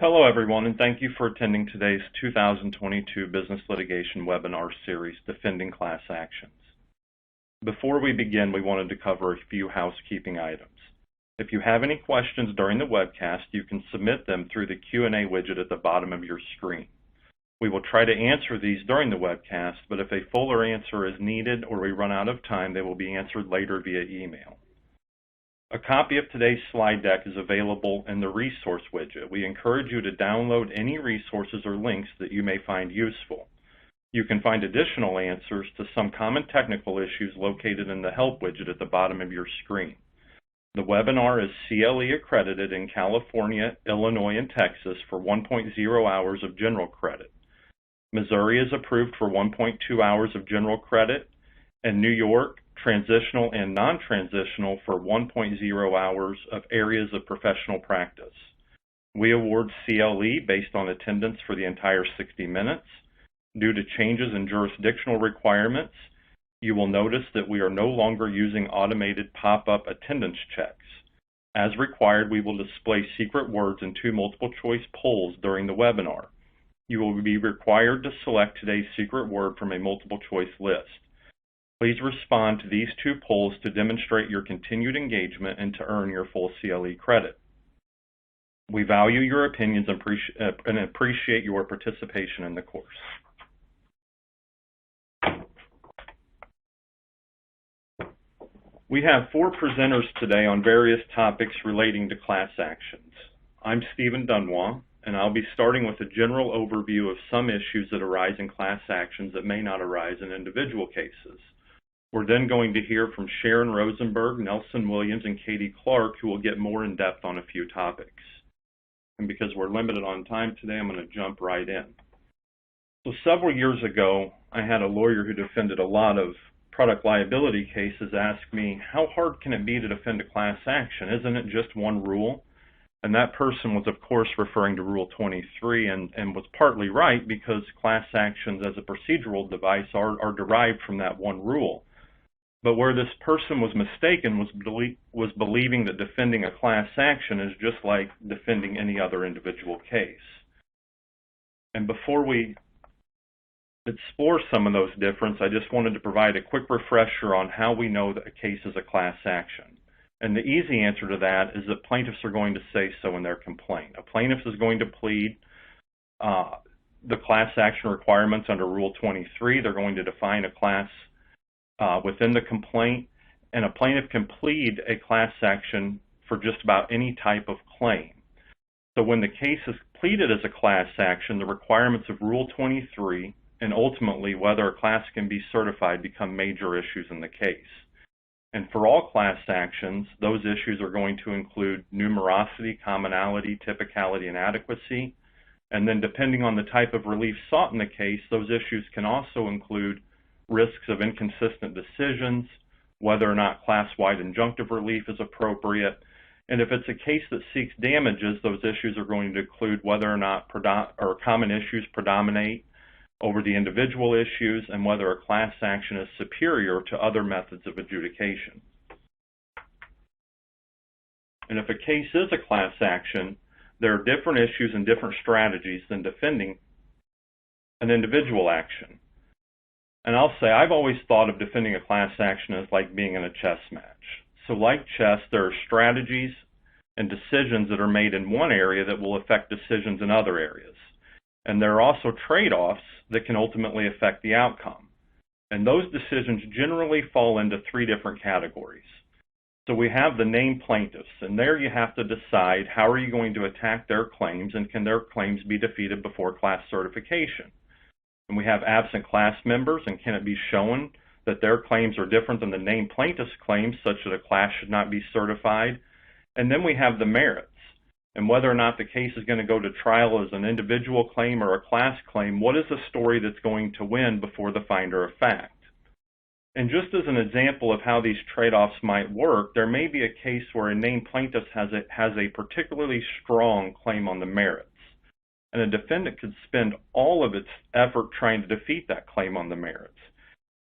Hello everyone, and thank you for attending today's 2022 Business Litigation Webinar Series, Defending Class Actions. Before we begin, we wanted to cover a few housekeeping items. If you have any questions during the webcast, you can submit them through the Q&A widget at the bottom of your screen. We will try to answer these during the webcast, but if a fuller answer is needed or we run out of time, they will be answered later via email. A copy of today's slide deck is available in the resource widget. We encourage you to download any resources or links that you may find useful. You can find additional answers to some common technical issues located in the help widget at the bottom of your screen. The webinar is CLE accredited in California, Illinois, and Texas for 1.0 hours of general credit. Missouri is approved for 1.2 hours of general credit, and New York, transitional and non-transitional for 1.0 hours of areas of professional practice. We award CLE based on attendance for the entire 60 minutes. Due to changes in jurisdictional requirements, you will notice that we are no longer using automated pop-up attendance checks. As required, we will display secret words in 2 multiple-choice polls during the webinar. You will be required to select today's secret word from a multiple-choice list. Please respond to these 2 polls to demonstrate your continued engagement and to earn your full CLE credit. We value your opinions and appreciate your participation in the course. We have 4 presenters today on various topics relating to class actions. I'm Stephen Dunwah, and I'll be starting with a general overview of some issues that arise in class actions that may not arise in individual cases. We're then going to hear from Sharon Rosenberg, Nelson Williams, and Katharine Clark, who will get more in depth on a few topics. And because we're limited on time today, I'm going to jump right in. So several years ago, I had a lawyer who defended a lot of product liability cases ask me, how hard can it be to defend a class action? Isn't it just one rule? And that person was, of course, referring to Rule 23 and was partly right because class actions as a procedural device are derived from that one rule. But where this person was mistaken was believing that defending a class action is just like defending any other individual case. And before we explore some of those differences, I just wanted to provide a quick refresher on how we know that a case is a class action. And the easy answer to that is that plaintiffs are going to say so in their complaint. A plaintiff is going to plead the class action requirements under Rule 23. They're going to define a class within the complaint, and a plaintiff can plead a class action for just about any type of claim. So when the case is pleaded as a class action, the requirements of Rule 23 and ultimately whether a class can be certified become major issues in the case. And for all class actions, those issues are going to include numerosity, commonality, typicality, and adequacy. And then depending on the type of relief sought in the case, those issues can also include risks of inconsistent decisions, whether or not class-wide injunctive relief is appropriate, and if it's a case that seeks damages, those issues are going to include whether or not common issues predominate over the individual issues and whether a class action is superior to other methods of adjudication. And if a case is a class action, there are different issues and different strategies than defending an individual action. And I'll say I've always thought of defending a class action as like being in a chess match. So like chess, there are strategies and decisions that are made in one area that will affect decisions in other areas. And there are also trade-offs that can ultimately affect the outcome. And those decisions generally fall into 3 different categories. So we have the named plaintiffs, and there you have to decide how are you going to attack their claims and can their claims be defeated before class certification. And we have absent class members, and can it be shown that their claims are different than the named plaintiff's claims such that a class should not be certified. And then we have the merits, and whether or not the case is going to go to trial as an individual claim or a class claim, what is the story that's going to win before the finder of fact? And just as an example of how these trade-offs might work, there may be a case where a named plaintiff has a particularly strong claim on the merits. And a defendant could spend all of its effort trying to defeat that claim on the merits.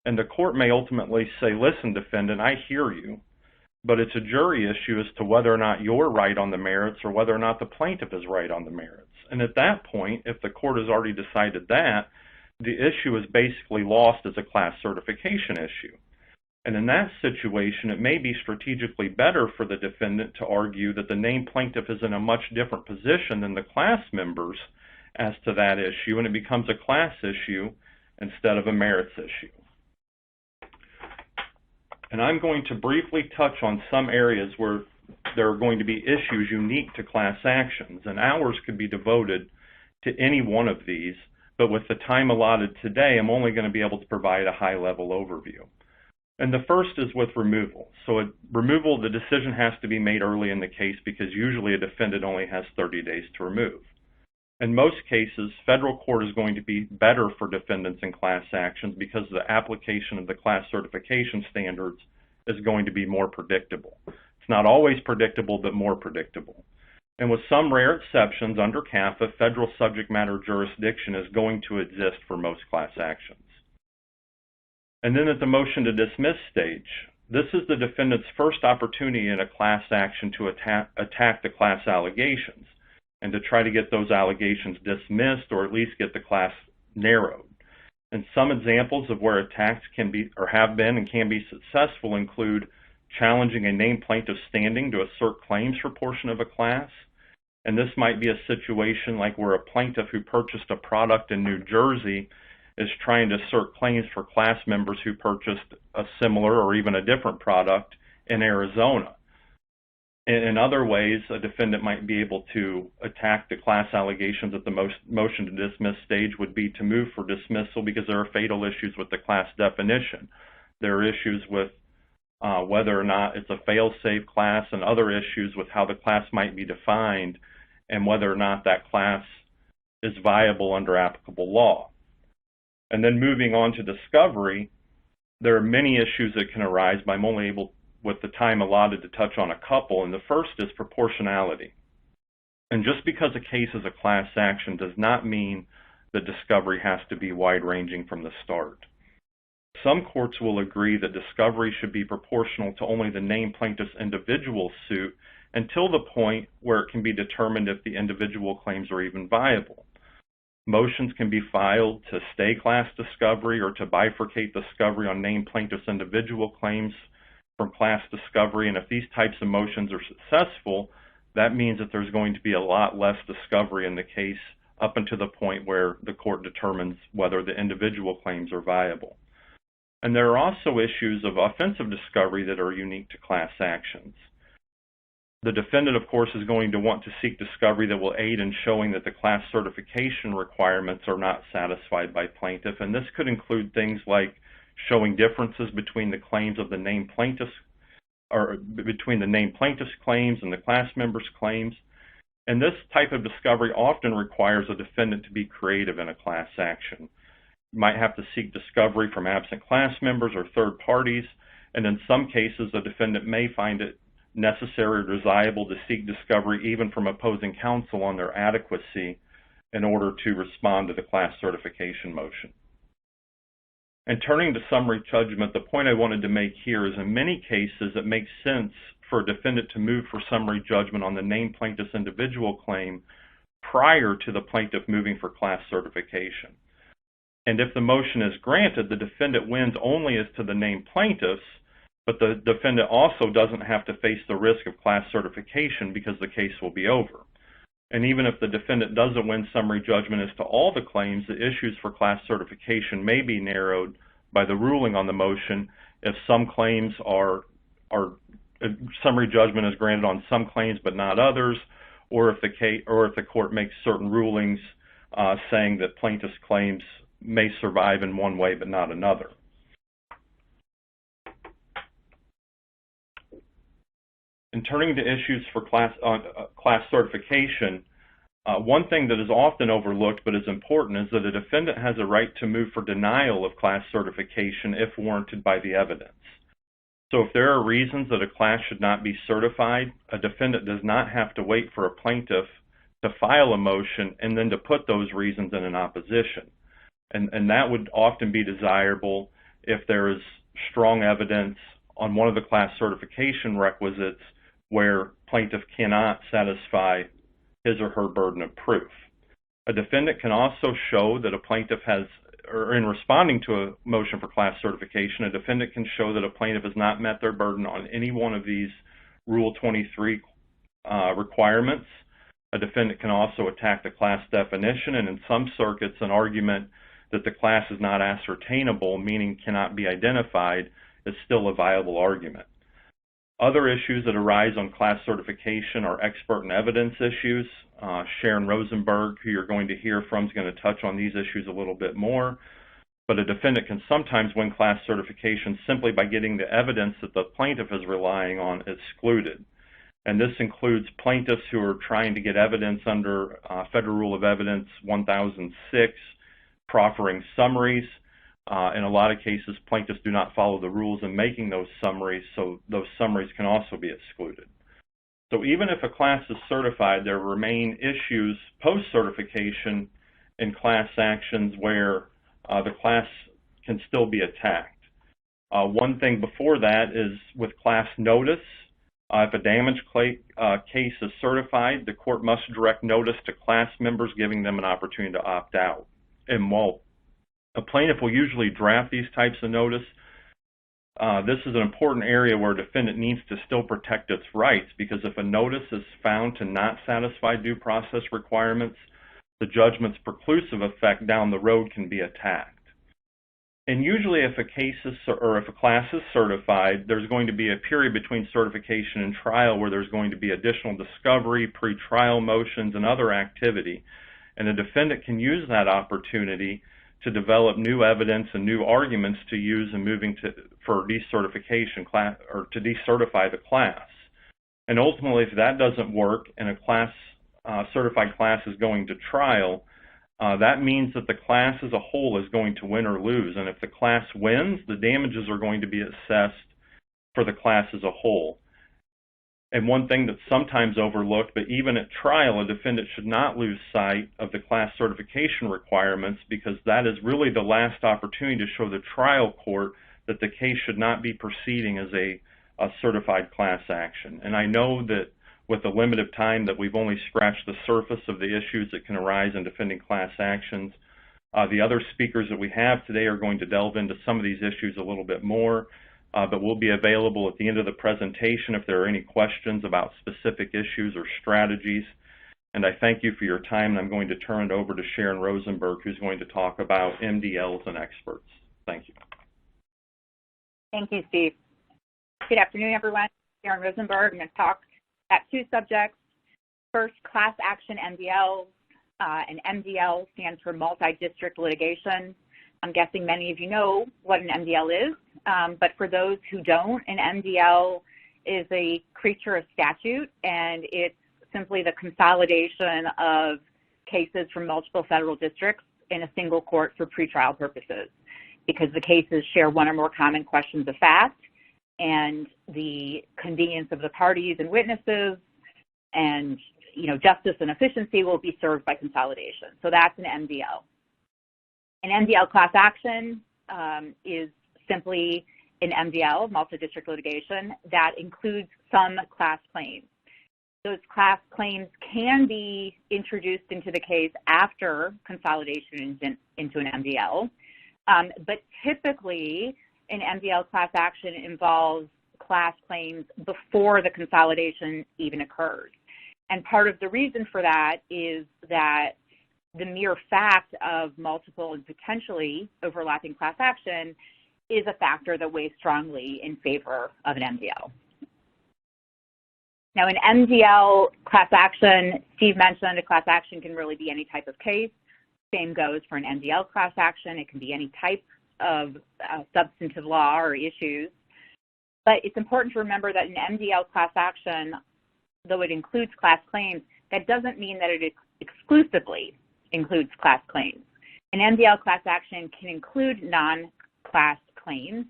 And the court may ultimately say, listen, defendant, I hear you, but it's a jury issue as to whether or not you're right on the merits or whether or not the plaintiff is right on the merits. And at that point, if the court has already decided that, the issue is basically lost as a class certification issue. And in that situation, it may be strategically better for the defendant to argue that the named plaintiff is in a much different position than the class members as to that issue, and it becomes a class issue instead of a merits issue. And I'm going to briefly touch on some areas where there are going to be issues unique to class actions, and hours could be devoted to any one of these, but with the time allotted today, I'm only going to be able to provide a high-level overview. And the first is with removal. So at removal, the decision has to be made early in the case because usually a defendant only has 30 days to remove. In most cases, federal court is going to be better for defendants in class actions because the application of the class certification standards is going to be more predictable. It's not always predictable, but more predictable. And with some rare exceptions under CAFA, federal subject matter jurisdiction is going to exist for most class actions. And then at the motion to dismiss stage, this is the defendant's first opportunity in a class action to attack the class allegations and to try to get those allegations dismissed or at least get the class narrowed. And some examples of where attacks can be or have been and can be successful include challenging a named plaintiff's standing to assert claims for a portion of a class. And this might be a situation like where a plaintiff who purchased a product in New Jersey is trying to assert claims for class members who purchased a similar or even a different product in Arizona. In other ways, a defendant might be able to attack the class allegations at the motion to dismiss stage would be to move for dismissal because there are fatal issues with the class definition. There are issues with whether or not it's a fail-safe class and other issues with how the class might be defined and whether or not that class is viable under applicable law. And then moving on to discovery, there are many issues that can arise, but I'm only able, with the time allotted, to touch on a couple. And the first is proportionality. And just because a case is a class action does not mean that discovery has to be wide-ranging from the start. Some courts will agree that discovery should be proportional to only the named plaintiff's individual suit until the point where it can be determined if the individual claims are even viable. Motions can be filed to stay class discovery or to bifurcate discovery on named plaintiff's individual claims from class discovery, and if these types of motions are successful, that means that there's going to be a lot less discovery in the case up until the point where the court determines whether the individual claims are viable. And there are also issues of offensive discovery that are unique to class actions. The defendant, of course, is going to want to seek discovery that will aid in showing that the class certification requirements are not satisfied by plaintiff, and this could include things like showing differences between the claims of the named plaintiffs, or between the named plaintiff's claims and the class members' claims. And this type of discovery often requires a defendant to be creative in a class action. You might have to seek discovery from absent class members or third parties, and in some cases, the defendant may find it necessary or desirable to seek discovery even from opposing counsel on their adequacy in order to respond to the class certification motion. And turning to summary judgment, the point I wanted to make here is in many cases it makes sense for a defendant to move for summary judgment on the named plaintiff's individual claim prior to the plaintiff moving for class certification. And if the motion is granted, the defendant wins only as to the named plaintiffs, but the defendant also doesn't have to face the risk of class certification because the case will be over. And even if the defendant doesn't win summary judgment as to all the claims, the issues for class certification may be narrowed by the ruling on the motion if some claims summary judgment is granted on some claims but not others, or if the court makes certain rulings saying that plaintiff's claims may survive in one way but not another. And turning to issues for class certification, one thing that is often overlooked but is important is that a defendant has a right to move for denial of class certification if warranted by the evidence. So if there are reasons that a class should not be certified, a defendant does not have to wait for a plaintiff to file a motion and then to put those reasons in an opposition. And that would often be desirable if there is strong evidence on one of the class certification requisites where plaintiff cannot satisfy his or her burden of proof. A defendant can also show that a plaintiff has, or in responding to a motion for class certification, a defendant can show that a plaintiff has not met their burden on any one of these Rule 23 requirements. A defendant can also attack the class definition, and in some circuits, an argument that the class is not ascertainable, meaning cannot be identified, is still a viable argument. Other issues that arise on class certification are expert and evidence issues. Sharon Rosenberg, who you're going to hear from, is going to touch on these issues a little bit more. But a defendant can sometimes win class certification simply by getting the evidence that the plaintiff is relying on excluded. And this includes plaintiffs who are trying to get evidence under Federal Rule of Evidence 1006, proffering summaries. In a lot of cases, plaintiffs do not follow the rules in making those summaries, so those summaries can also be excluded. So even if a class is certified, there remain issues post-certification in class actions where the class can still be attacked. One thing before that is with class notice. If a damage case is certified, the court must direct notice to class members, giving them an opportunity to opt out. And while a plaintiff will usually draft these types of notice, this is an important area where a defendant needs to still protect its rights, because if a notice is found to not satisfy due process requirements, the judgment's preclusive effect down the road can be attacked. And usually if a case is, or if a class is certified, there's going to be a period between certification and trial where there's going to be additional discovery, pretrial motions, and other activity. And the defendant can use that opportunity to develop new evidence and new arguments to use in moving for decertification class, or to decertify the class. And ultimately, if that doesn't work and a certified class is going to trial, that means that the class as a whole is going to win or lose. And if the class wins, the damages are going to be assessed for the class as a whole. And one thing that's sometimes overlooked, but even at trial, a defendant should not lose sight of the class certification requirements, because that is really the last opportunity to show the trial court that the case should not be proceeding as a certified class action. And I know that with the limited time that we've only scratched the surface of the issues that can arise in defending class actions. The other speakers that we have today are going to delve into some of these issues a little bit more. But we'll be available at the end of the presentation if there are any questions about specific issues or strategies. And I thank you for your time, and I'm going to turn it over to Sharon Rosenberg, who's going to talk about MDLs and experts. Thank you. Thank you, Steve. Good afternoon, everyone. Sharon Rosenberg. I'm going to talk about two subjects. First, class action MDLs. And MDL stands for MultiDistrict Litigation. I'm guessing many of you know what an MDL is, but for those who don't, an MDL is a creature of statute, and it's simply the consolidation of cases from multiple federal districts in a single court for pretrial purposes, because the cases share one or more common questions of fact, and the convenience of the parties and witnesses and justice and efficiency will be served by consolidation. So that's an MDL. An MDL class action is simply an MDL, multi-district litigation, that includes some class claims. Those class claims can be introduced into the case after consolidation into an MDL, but typically an MDL class action involves class claims before the consolidation even occurs. And part of the reason for that is that the mere fact of multiple and potentially overlapping class action is a factor that weighs strongly in favor of an MDL. Now, an MDL class action, Steve mentioned a class action can really be any type of case. Same goes for an MDL class action. It can be any type of substantive law or issues. But it's important to remember that an MDL class action, though it includes class claims, that doesn't mean that it exclusively includes class claims. An MDL class action can include non-class claims,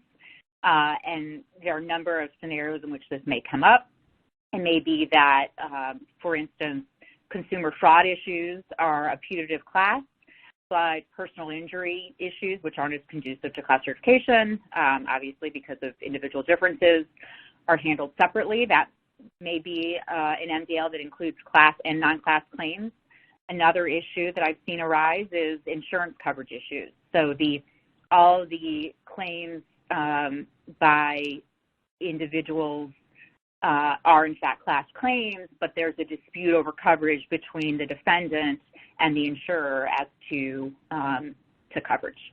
and there are a number of scenarios in which this may come up. It may be that, for instance, consumer fraud issues are a putative class, but personal injury issues, which aren't as conducive to class certification, obviously because of individual differences, are handled separately. That may be an MDL that includes class and non-class claims. Another issue that I've seen arise is insurance coverage issues. So all the claims by individuals are in fact class claims, but there's a dispute over coverage between the defendant and the insurer as to coverage.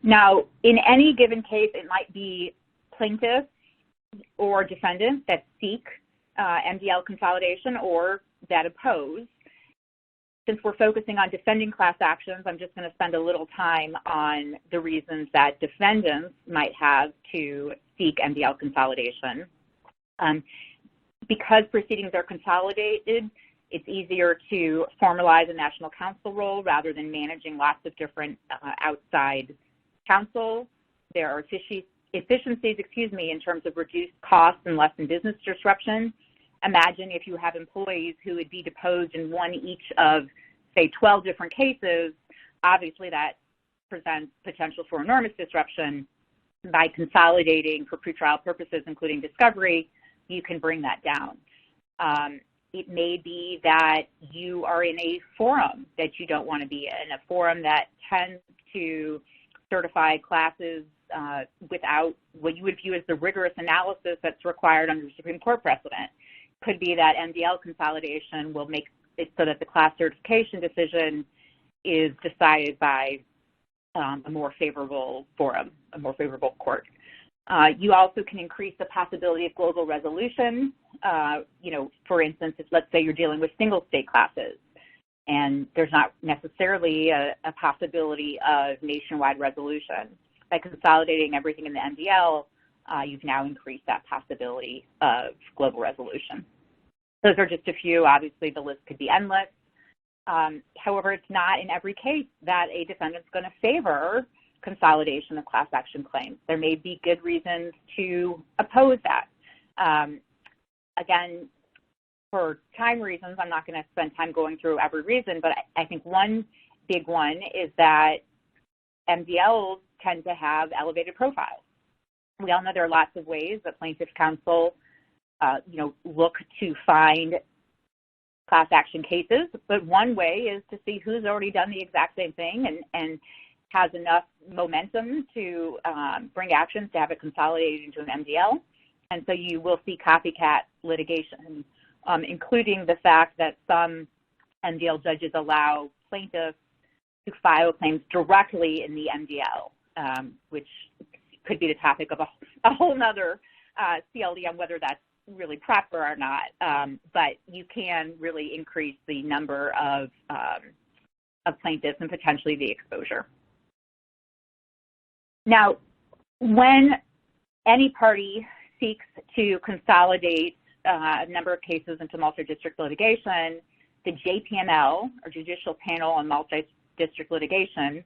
Now, in any given case, it might be plaintiff or defendant that seek MDL consolidation or that oppose. Since we're focusing on defending class actions, I'm just going to spend a little time on the reasons that defendants might have to seek MDL consolidation. Because proceedings are consolidated, it's easier to formalize a national counsel role rather than managing lots of different outside counsel. There are efficiencies, in terms of reduced costs and lessened business disruption. Imagine if you have employees who would be deposed in one each of, say, 12 different cases. Obviously, that presents potential for enormous disruption. By consolidating for pretrial purposes, including discovery, you can bring that down. It may be that you are in a forum that you don't want to be in, a forum that tends to certify classes without what you would view as the rigorous analysis that's required under Supreme Court precedent. Could be that MDL consolidation will make it so that the class certification decision is decided by a more favorable forum, a more favorable court. You also can increase the possibility of global resolution. For instance, let's say you're dealing with single state classes and there's not necessarily a possibility of nationwide resolution. By consolidating everything in the MDL, you've now increased that possibility of global resolution. Those are just a few. Obviously, the list could be endless. However, it's not in every case that a defendant's going to favor consolidation of class action claims. There may be good reasons to oppose that. Again, for time reasons, I'm not going to spend time going through every reason, but I think one big one is that MDLs tend to have elevated profiles. We all know there are lots of ways that plaintiff's counsel look to find class action cases, but one way is to see who's already done the exact same thing and has enough momentum to bring actions to have it consolidated into an MDL. And so you will see copycat litigation, including the fact that some MDL judges allow plaintiffs to file claims directly in the MDL, which could be the topic of a whole nother CLD on whether that's really proper or not, but you can really increase the number of plaintiffs and potentially the exposure. Now, when any party seeks to consolidate a number of cases into multi-district litigation, the JPML, or Judicial Panel on Multi-District Litigation,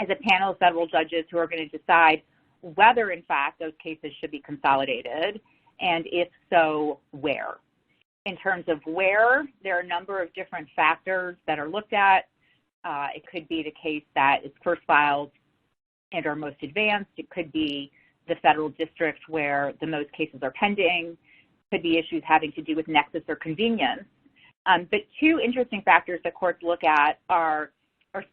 is a panel of federal judges who are going to decide whether, in fact, those cases should be consolidated, and if so, where. In terms of where, there are a number of different factors that are looked at. It could be the case that is first filed and are most advanced. It could be the federal district where the most cases are pending. It could be issues having to do with nexus or convenience. But two interesting factors that courts look at are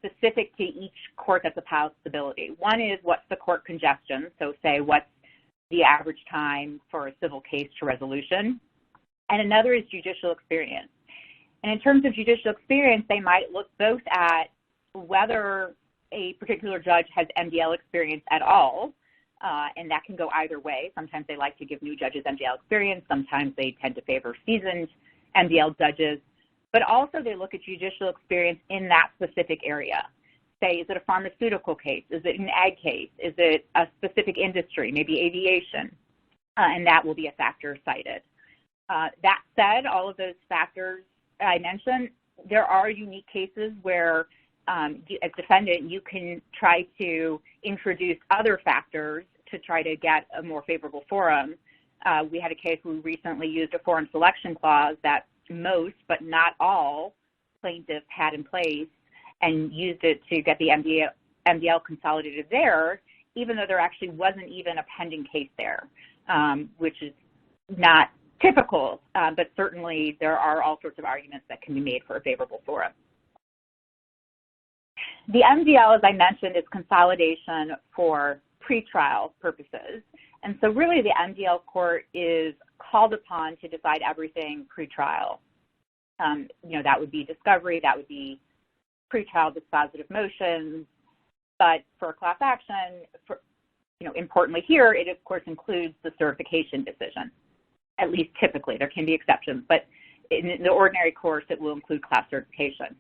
specific to each court that's a possibility. One is what's the court congestion, so say what's the average time for a civil case to resolution, and another is judicial experience. And in terms of judicial experience, they might look both at whether a particular judge has MDL experience at all, and that can go either way. Sometimes they like to give new judges MDL experience. Sometimes they tend to favor seasoned MDL judges. But also they look at judicial experience in that specific area. Say, is it a pharmaceutical case? Is it an ag case? Is it a specific industry, maybe aviation? And that will be a factor cited. That said, all of those factors I mentioned, there are unique cases where, as defendant, you can try to introduce other factors to try to get a more favorable forum. We had a case where we recently used a forum selection clause that most, but not all, plaintiffs had in place and used it to get the MDL consolidated there, even though there actually wasn't even a pending case there, which is not typical, but certainly there are all sorts of arguments that can be made for a favorable forum. The MDL, as I mentioned, is consolidation for pretrial purposes. And so really the MDL court is called upon to decide everything pretrial. That would be discovery, that would be pretrial dispositive motions, but for a class action, importantly here, it of course includes the certification decision, at least typically. There can be exceptions, but in the ordinary course, it will include class certification.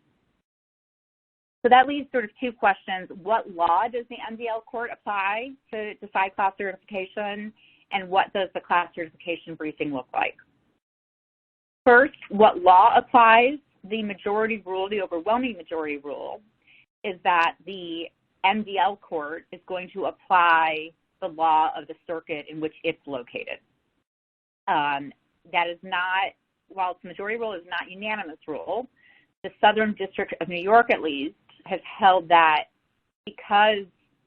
So that leaves sort of two questions. What law does the MDL court apply to decide class certification, and what does the class certification briefing look like? First, what law applies? The majority rule, the overwhelming majority rule, is that the MDL court is going to apply the law of the circuit in which it's located. That is not, while its majority rule is not unanimous rule, the Southern District of New York, at least, has held that because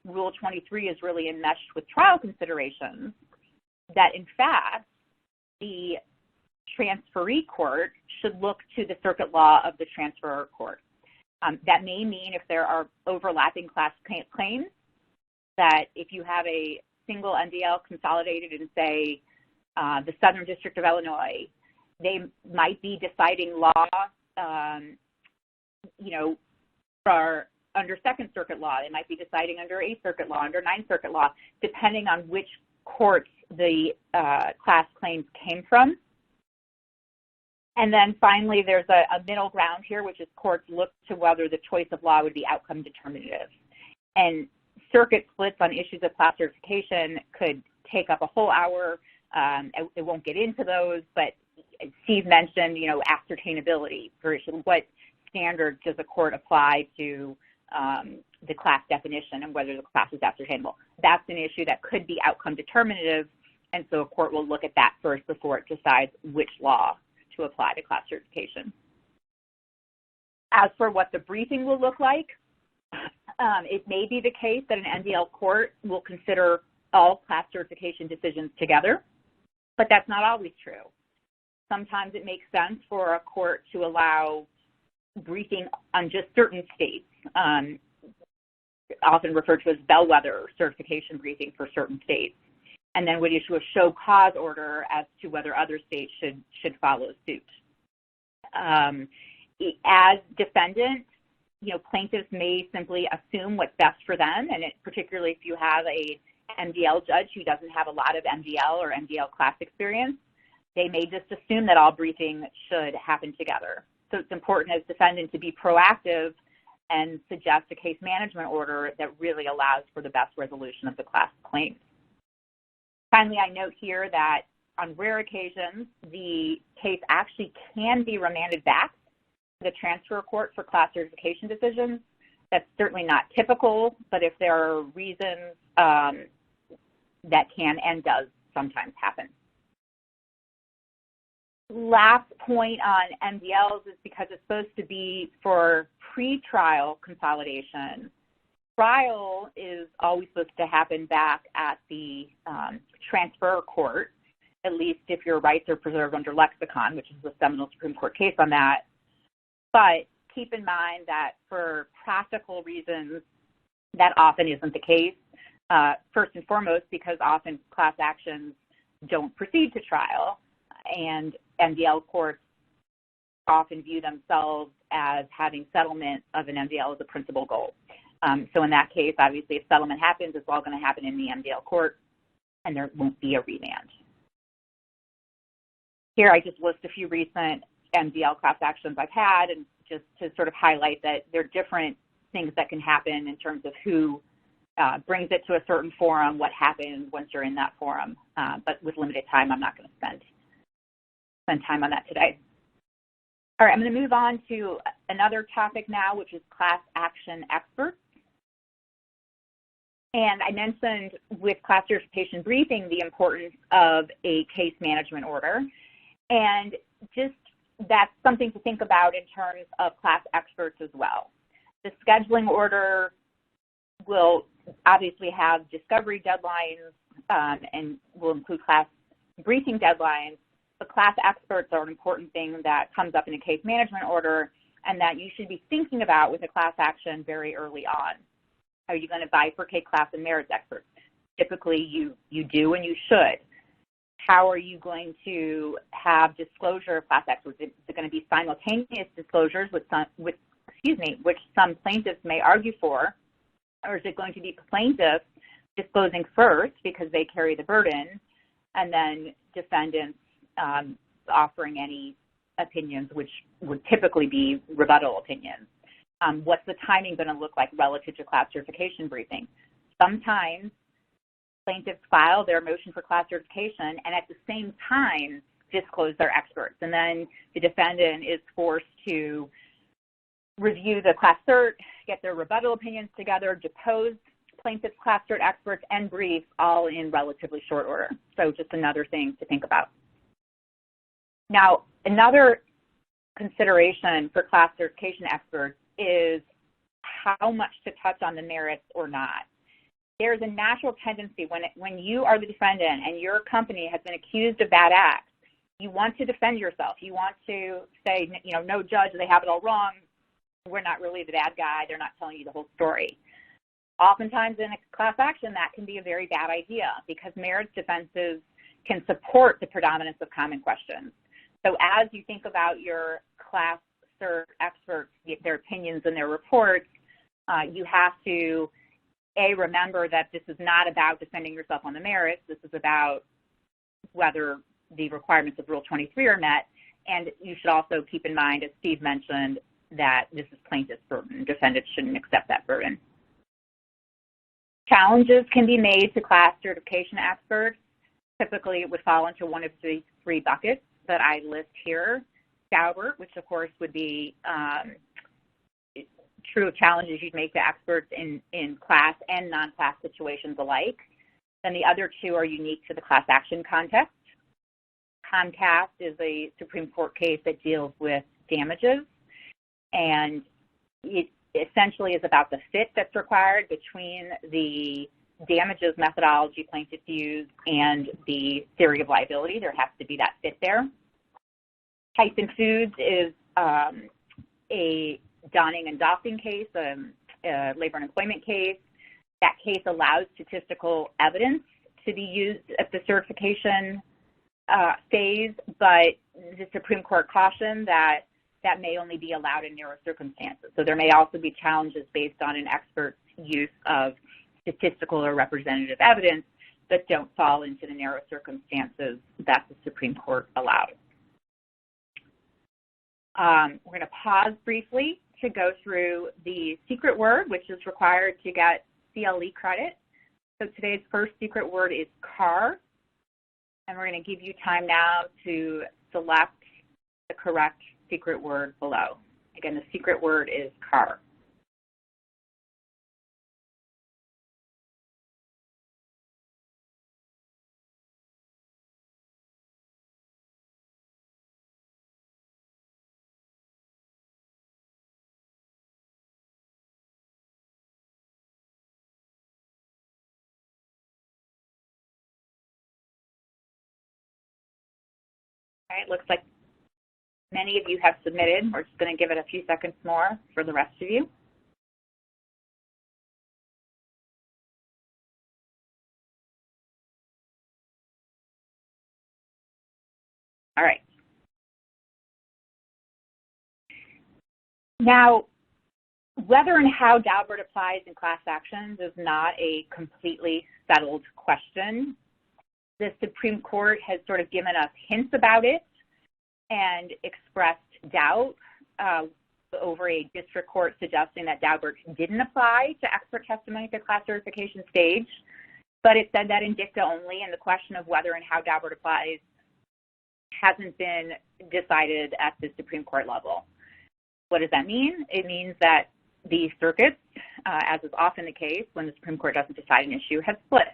Rule 23 is really enmeshed with trial considerations, that in fact, the transferee court should look to the circuit law of the transferor court. That may mean if there are overlapping class claims, that if you have a single MDL consolidated in, say, the Southern District of Illinois, they might be deciding law, for under Second Circuit law. They might be deciding under Eighth Circuit law, under Ninth Circuit law, depending on which courts the class claims came from. And then finally, there's a middle ground here, which is courts look to whether the choice of law would be outcome determinative. And circuit splits on issues of class certification could take up a whole hour. It won't get into those, but Steve mentioned, ascertainability for what standards does a court apply to the class definition and whether the class is ascertainable. That's an issue that could be outcome determinative, and so a court will look at that first before it decides which law to apply to class certification. As for what the briefing will look like, it may be the case that an MDL court will consider all class certification decisions together, but that's not always true. Sometimes it makes sense for a court to allow briefing on just certain states, often referred to as bellwether certification briefing for certain states, and then would issue a show cause order as to whether other states should follow suit. As defendants, plaintiffs may simply assume what's best for them, and particularly if you have a MDL judge who doesn't have a lot of MDL or MDL class experience, they may just assume that all briefing should happen together. So it's important as defendant to be proactive and suggest a case management order that really allows for the best resolution of the class claims. Finally, I note here that on rare occasions, the case actually can be remanded back to the transfer court for class certification decisions. That's certainly not typical, but if there are reasons, that can and does sometimes happen. Last point on MDLs is because it's supposed to be for pre-trial consolidation. Trial is always supposed to happen back at the transfer court, at least if your rights are preserved under lexicon, which is the seminal Supreme Court case on that. But keep in mind that for practical reasons, that often isn't the case. First and foremost, because often class actions don't proceed to trial, and MDL courts often view themselves as having settlement of an MDL as a principal goal. So in that case, obviously, if settlement happens, it's all going to happen in the MDL court, and there won't be a remand. Here, I just list a few recent MDL class actions I've had, and just to sort of highlight that there are different things that can happen in terms of who brings it to a certain forum, what happens once you're in that forum. But with limited time, I'm not going to spend time on that today. All right, I'm going to move on to another topic now, which is class action experts. And I mentioned with class certification briefing the importance of a case management order. And just that's something to think about in terms of class experts as well. The scheduling order will obviously have discovery deadlines and will include class briefing deadlines, the class experts are an important thing that comes up in a case management order and that you should be thinking about with a class action very early on. Are you going to bifurcate class and merits experts? Typically, you do and you should. How are you going to have disclosure of class experts? Is it going to be simultaneous disclosures which some plaintiffs may argue for, or is it going to be plaintiffs disclosing first because they carry the burden, and then defendants offering any opinions, which would typically be rebuttal opinions? What's the timing going to look like relative to class certification briefing? Sometimes plaintiffs file their motion for class certification and at the same time disclose their experts, and then the defendant is forced to review the class cert, get their rebuttal opinions together, depose plaintiff's class cert experts, and brief all in relatively short order. So just another thing to think about. Now, another consideration for class certification experts is how much to touch on the merits or not. There's a natural tendency when you are the defendant and your company has been accused of bad acts, you want to defend yourself. You want to say, no, judge, they have it all wrong. We're not really the bad guy. They're not telling you the whole story. Oftentimes in a class action, that can be a very bad idea because merits defenses can support the predominance of common questions. So as you think about your class cert experts, their opinions and their reports, you have to, remember that this is not about defending yourself on the merits. This is about whether the requirements of Rule 23 are met. And you should also keep in mind, as Steve mentioned, that this is plaintiff's burden. Defendants shouldn't accept that burden. Challenges can be made to class certification experts. Typically, it would fall into one of the three buckets that I list here. Daubert, which of course would be true of challenges you'd make to experts in class and non-class situations alike. Then the other two are unique to the class action context. Comcast is a Supreme Court case that deals with damages, and it essentially is about the fit that's required between the damages methodology plaintiffs use and the theory of liability. There has to be that fit there. Tyson Foods is a Donning and Doffing case, a labor and employment case. That case allows statistical evidence to be used at the certification phase, but the Supreme Court cautioned that that may only be allowed in narrow circumstances. So there may also be challenges based on an expert's use of statistical or representative evidence that don't fall into the narrow circumstances that the Supreme Court allowed. We're going to pause briefly to go through the secret word, which is required to get CLE credit. So today's first secret word is CAR, and we're going to give you time now to select the correct secret word below. Again, the secret word is CAR. All right, looks like many of you have submitted. We're just going to give it a few seconds more for the rest of you. All right. Now, whether and how Daubert applies in class actions is not a completely settled question. The Supreme Court has sort of given us hints about it and expressed doubt over a district court suggesting that Daubert didn't apply to expert testimony at the class certification stage, but it said that in dicta only, and the question of whether and how Daubert applies hasn't been decided at the Supreme Court level. What does that mean? It means that the circuits, as is often the case when the Supreme Court doesn't decide an issue, have split.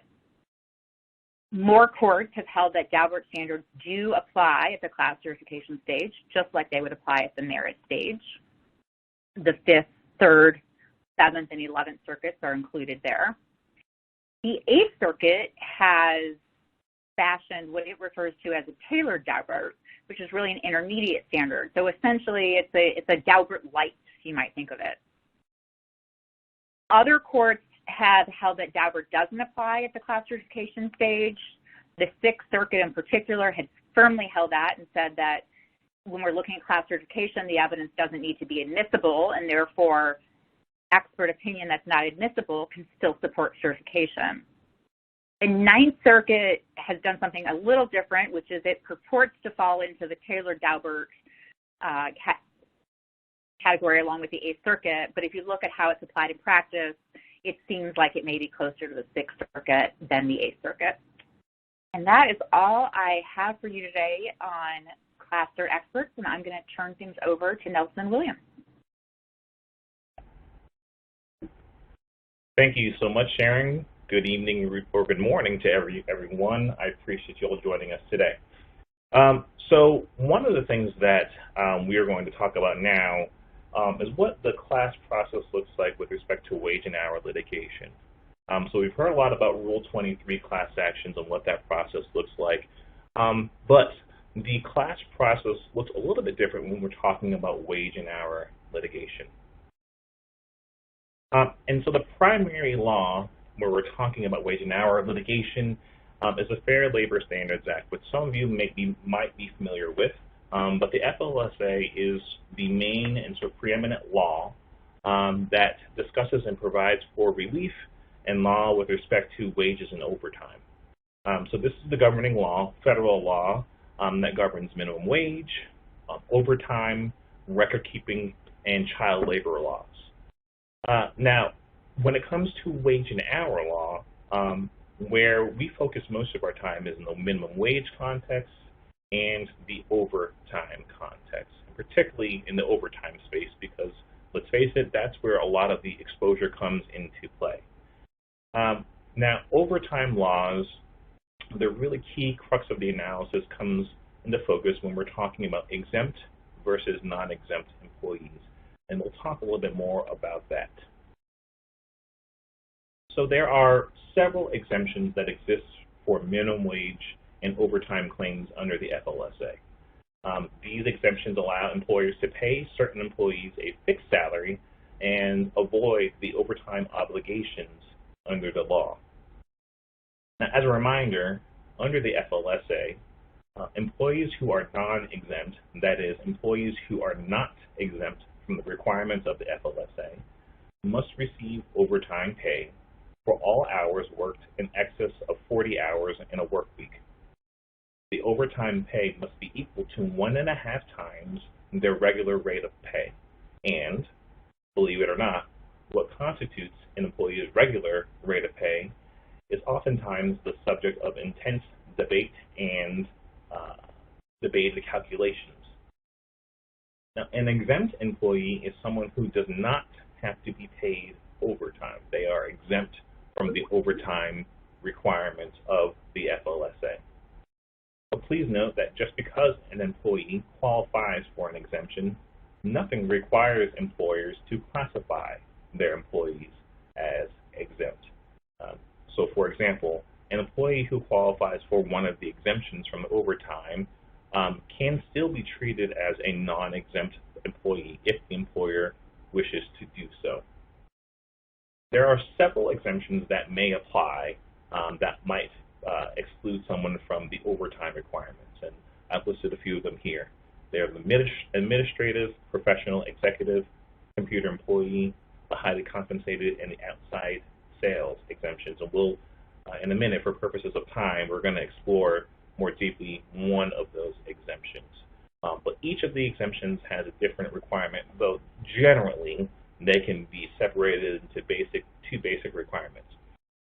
More courts have held that Daubert standards do apply at the class certification stage, just like they would apply at the merit stage. The 5th, 3rd, 7th, and 11th circuits are included there. The 8th Circuit has fashioned what it refers to as a tailored Daubert, which is really an intermediate standard. So essentially, it's a Daubert light, you might think of it. Other courts have held that Daubert doesn't apply at the class certification stage. The Sixth Circuit in particular had firmly held that and said that when we're looking at class certification, the evidence doesn't need to be admissible, and therefore expert opinion that's not admissible can still support certification. The Ninth Circuit has done something a little different, which is it purports to fall into the tailored Daubert category along with the Eighth Circuit, but if you look at how it's applied in practice, it seems like it may be closer to the Sixth Circuit than the Eighth Circuit. And that is all I have for you today on Class Cert experts, and I'm going to turn things over to Nelson Williams. Thank you so much, Sharon. Good evening or good morning to everyone. I appreciate you all joining us today. So one of the things that we are going to talk about now is what the class process looks like with respect to wage and hour litigation. So we've heard a lot about Rule 23 class actions and what that process looks like, but the class process looks a little bit different when we're talking about wage and hour litigation. And so the primary law where we're talking about wage and hour litigation is the Fair Labor Standards Act, which some of you might be familiar with. But the FLSA is the main and sort of preeminent law that discusses and provides for relief and law with respect to wages and overtime. So this is the governing law, federal law, that governs minimum wage, overtime, record keeping, and child labor laws. Now, when it comes to wage and hour law, where we focus most of our time is in the minimum wage context and the overtime context, particularly in the overtime space, because let's face it, that's where a lot of the exposure comes into play. Now, overtime laws, the really key crux of the analysis comes into focus when we're talking about exempt versus non-exempt employees, and we'll talk a little bit more about that. So there are several exemptions that exist for minimum wage and overtime claims under the FLSA. These exemptions allow employers to pay certain employees a fixed salary and avoid the overtime obligations under the law. Now, as a reminder, under the FLSA, employees who are non-exempt, that is, employees who are not exempt from the requirements of the FLSA, must receive overtime pay for all hours worked in excess of 40 hours in a work week. The overtime pay must be equal to 1.5 times their regular rate of pay. And, believe it or not, what constitutes an employee's regular rate of pay is oftentimes the subject of intense debate and debated calculations. Now, an exempt employee is someone who does not have to be paid overtime. They are exempt from the overtime requirements of the FLSA. But please note that just because an employee qualifies for an exemption, nothing requires employers to classify their employees as exempt. So for example, an employee who qualifies for one of the exemptions from overtime can still be treated as a non-exempt employee if the employer wishes to do so. There are several exemptions that may apply that might exclude someone from the overtime requirements, and I've listed a few of them here. They're the administrative, professional, executive, computer employee, the highly compensated, and the outside sales exemptions. And we'll, in a minute, for purposes of time, we're going to explore more deeply one of those exemptions. But each of the exemptions has a different requirement, though generally they can be separated into two basic requirements.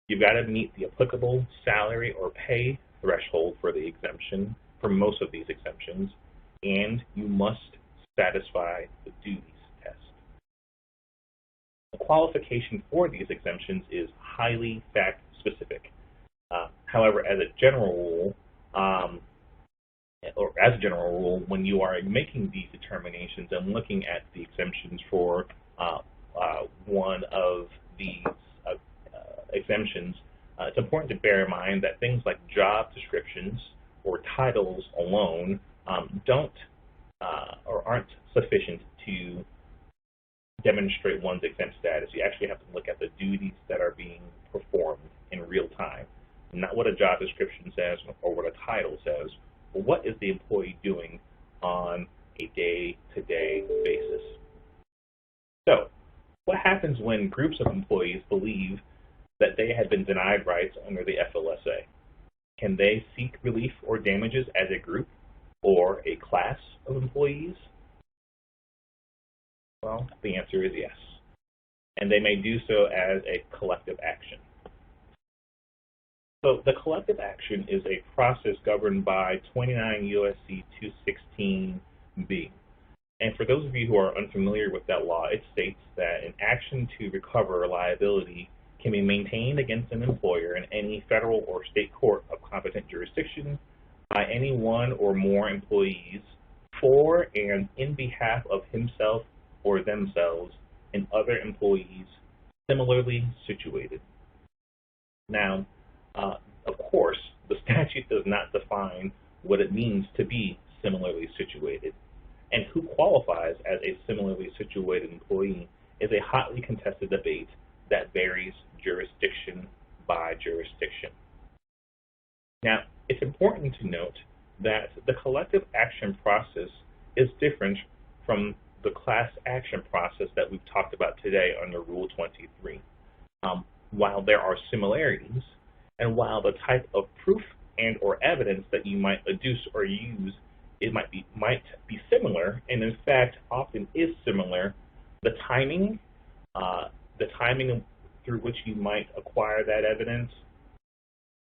You've got to meet the applicable salary or pay threshold for the exemption, for most of these exemptions, and you must satisfy the duties test. The qualification for these exemptions is highly fact-specific. However, as a general rule, when you are making these determinations and looking at the exemptions for one of these exemptions, it's important to bear in mind that things like job descriptions or titles alone don't or aren't sufficient to demonstrate one's exempt status. You actually have to look at the duties that are being performed in real time, not what a job description says or what a title says, but what is the employee doing on a day-to-day basis. So, what happens when groups of employees believe that they have been denied rights under the FLSA? Can they seek relief or damages as a group or a class of employees? Well, the answer is yes. And they may do so as a collective action. So the collective action is a process governed by 29 U.S.C. 216b. And for those of you who are unfamiliar with that law, it states that an action to recover liability can be maintained against an employer in any federal or state court of competent jurisdiction by any one or more employees for and in behalf of himself or themselves and other employees similarly situated. Now, of course, the statute does not define what it means to be similarly situated, and who qualifies as a similarly situated employee is a hotly contested debate that varies jurisdiction by jurisdiction. Now, it's important to note that the collective action process is different from the class action process that we've talked about today under Rule 23. While there are similarities, and while the type of proof and or evidence that you might adduce or use, it might be similar, and in fact often is similar, the timing through which you might acquire that evidence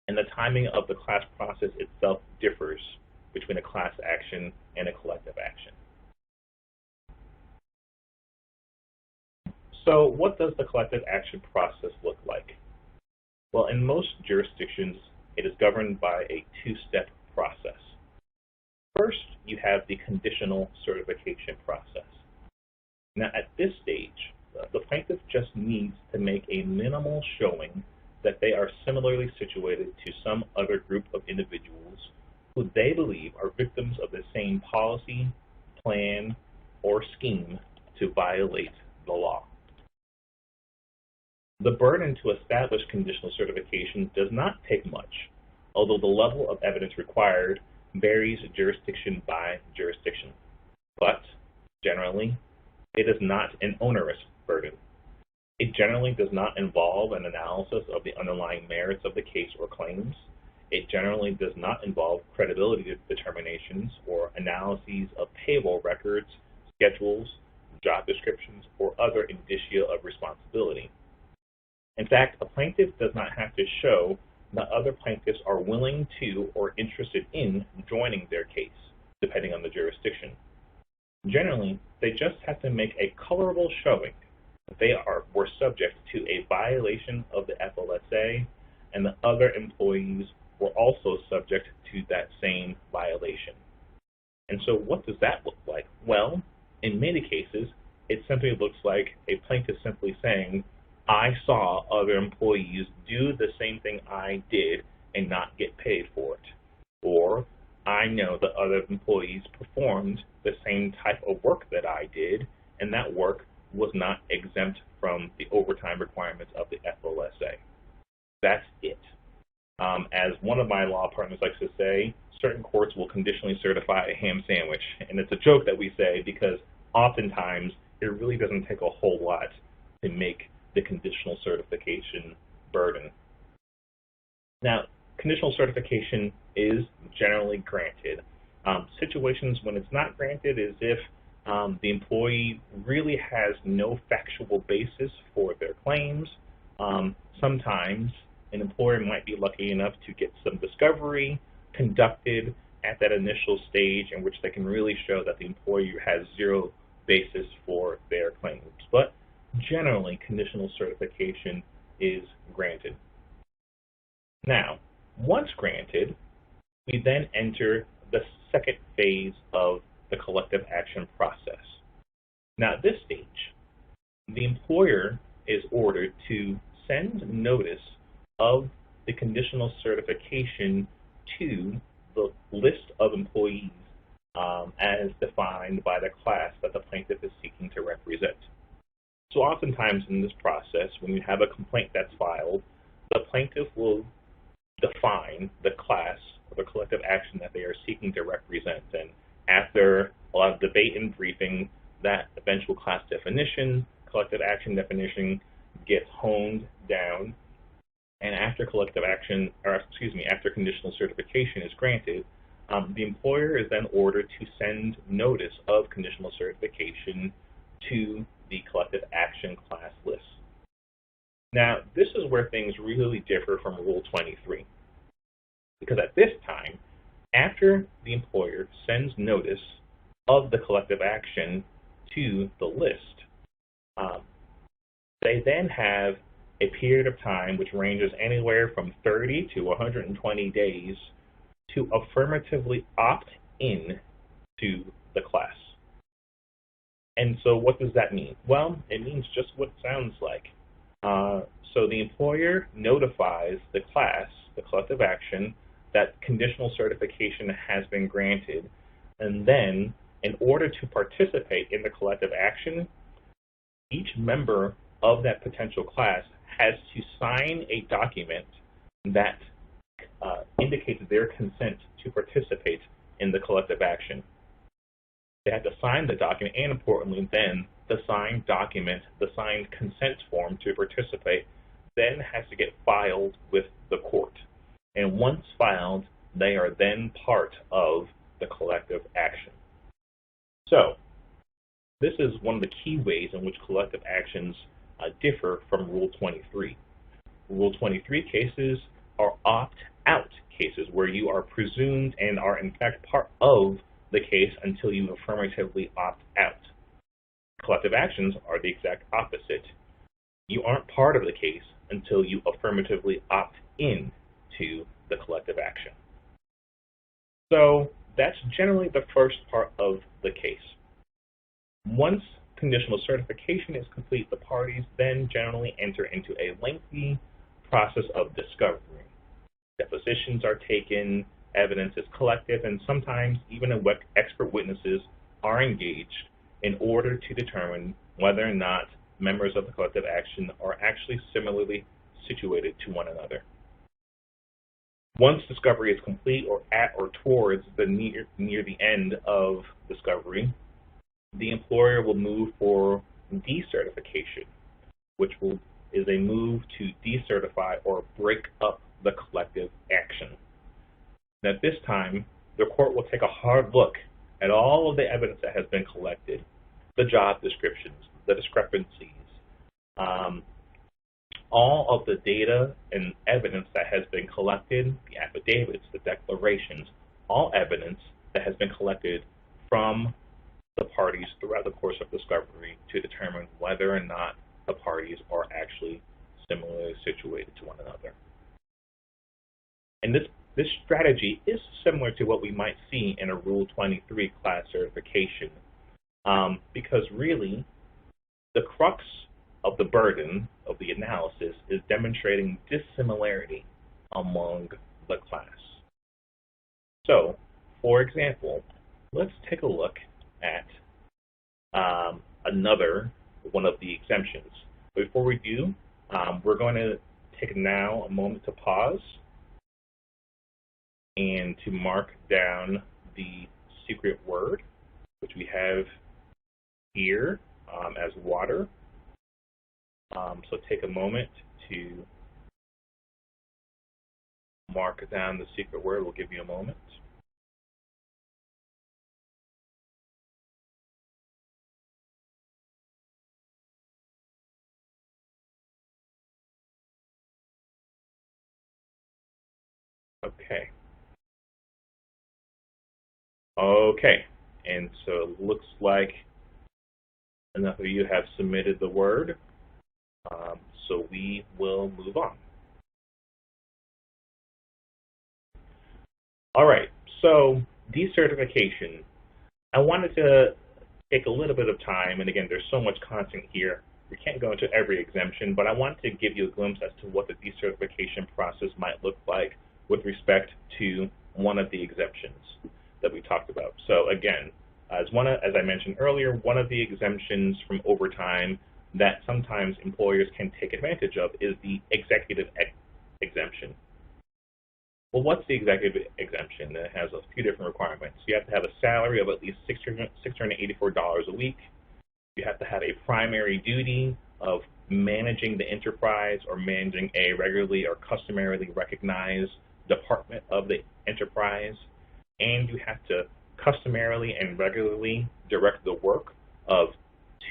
and the timing of the class process itself differs between a class action and a collective action. So what does the collective action process look like? Well, in most jurisdictions, it is governed by a two-step process. First, you have the conditional certification process. Now, at this stage, the plaintiff just needs to make a minimal showing that they are similarly situated to some other group of individuals who they believe are victims of the same policy, plan, or scheme to violate the law. The burden to establish conditional certification does not take much, although the level of evidence required varies jurisdiction by jurisdiction. But generally, it is not an onerous burden. It generally does not involve an analysis of the underlying merits of the case or claims. It generally does not involve credibility determinations or analyses of payroll records, schedules, job descriptions, or other indicia of responsibility. In fact, a plaintiff does not have to show that other plaintiffs are willing to or interested in joining their case, depending on the jurisdiction. Generally, they just have to make a colorable showing that they were subject to a violation of the FLSA and the other employees were also subject to that same violation. And so what does that look like? Well, in many cases, it simply looks like a plaintiff simply saying, I saw other employees do the same thing I did and not get paid for it. Or, I know that other employees performed the same type of work that I did, and that work was not exempt from the overtime requirements of the FLSA. That's it. As one of my law partners likes to say, certain courts will conditionally certify a ham sandwich. And it's a joke that we say because oftentimes it really doesn't take a whole lot to make the conditional certification burden. Now, conditional certification is generally granted. Situations when it's not granted is if the employee really has no factual basis for their claims. Sometimes an employer might be lucky enough to get some discovery conducted at that initial stage in which they can really show that the employer has zero basis for their claims. But generally, conditional certification is granted. Now, once granted, we then enter the second phase of the collective action process. Now, at this stage, the employer is ordered to send notice of the conditional certification to the list of employees as defined by the class that the plaintiff is seeking to represent. So oftentimes in this process, when you have a complaint that's filed, the plaintiff will define the class or the collective action that they are seeking to represent. And after a lot of debate and briefing, that eventual class definition, collective action definition gets honed down. And after collective action, or excuse me, after conditional certification is granted, the employer is then ordered to send notice of conditional certification to the collective action class list. Now, this is where things really differ from Rule 23, because at this time, after the employer sends notice of the collective action to the list, they then have a period of time which ranges anywhere from 30 to 120 days to affirmatively opt in to the class. And so what does that mean? Well, it means just what it sounds like. So the employer notifies the class, the collective action, that conditional certification has been granted, and then in order to participate in the collective action, each member of that potential class has to sign a document that indicates their consent to participate in the collective action. They have to sign the document, and importantly then, the signed document, the signed consent form to participate, then has to get filed with the court. And once filed, they are then part of the collective action. So, this is one of the key ways in which collective actions differ from Rule 23. Rule 23 cases are opt-out cases where you are presumed and are in fact part of the case until you affirmatively opt out. Collective actions are the exact opposite. You aren't part of the case until you affirmatively opt in to the collective action. So that's generally the first part of the case. Once conditional certification is complete, the parties then generally enter into a lengthy process of discovery. Depositions are taken, evidence is collected, and sometimes even expert witnesses are engaged in order to determine whether or not members of the collective action are actually similarly situated to one another. Once discovery is complete or at or towards the near the end of discovery, the employer will move for decertification, which is a move to decertify or break up the collective action. And at this time, the court will take a hard look at all of the evidence that has been collected, the job descriptions, the discrepancies, all of the data and evidence that has been collected, the affidavits, the declarations, all evidence that has been collected from the parties throughout the course of discovery to determine whether or not the parties are actually similarly situated to one another. And this strategy is similar to what we might see in a Rule 23 class certification, because really the crux of the burden of the analysis is demonstrating dissimilarity among the class. So, for example, let's take a look at another one of the exemptions. Before we do, we're going to take now a moment to pause and to mark down the secret word, which we have here as water. So take a moment to mark down the secret word. We'll give you a moment. Okay. Okay, and so it looks like enough of you have submitted the word, so we will move on. All right, so decertification. I wanted to take a little bit of time, and again, there's so much content here, We can't go into every exemption, but I want to give you a glimpse as to what the decertification process might look like with respect to one of the exemptions that we talked about. So again, as I mentioned earlier, one of the exemptions from overtime that sometimes employers can take advantage of is the executive exemption. Well, what's the executive exemption? It has a few different requirements. You have to have a salary of at least $684 a week. You have to have a primary duty of managing the enterprise or managing a regularly or customarily recognized department of the enterprise. And you have to customarily and regularly direct the work of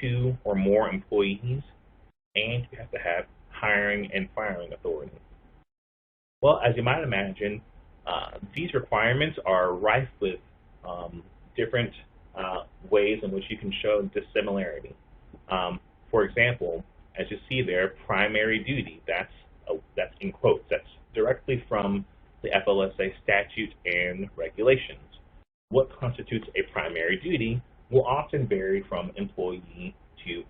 2 or more employees. And you have to have hiring and firing authority. Well, as you might imagine, these requirements are rife with different ways in which you can show dissimilarity. For example, as you see there, primary duty, that's in quotes, that's directly from the FLSA statute and regulations. What constitutes a primary duty will often vary from employee to